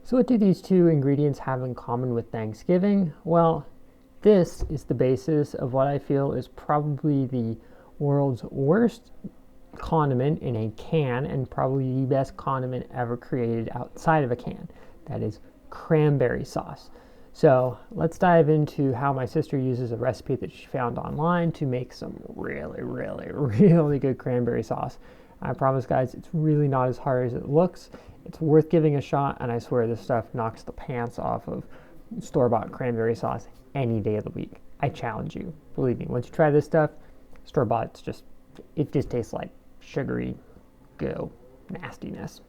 So what do these two ingredients have in common with Thanksgiving? Well, this is the basis of what I feel is probably the world's worst condiment in a can and probably the best condiment ever created outside of a can. That is cranberry sauce. So let's dive into how my sister uses a recipe that she found online to make some really good cranberry sauce. I promise, guys, it's really not as hard as it looks. It's worth giving a shot, and I swear this stuff knocks the pants off of store-bought cranberry sauce any day of the week. I challenge you. Believe me, once you try this stuff, store-bought, it just tastes like sugary nastiness.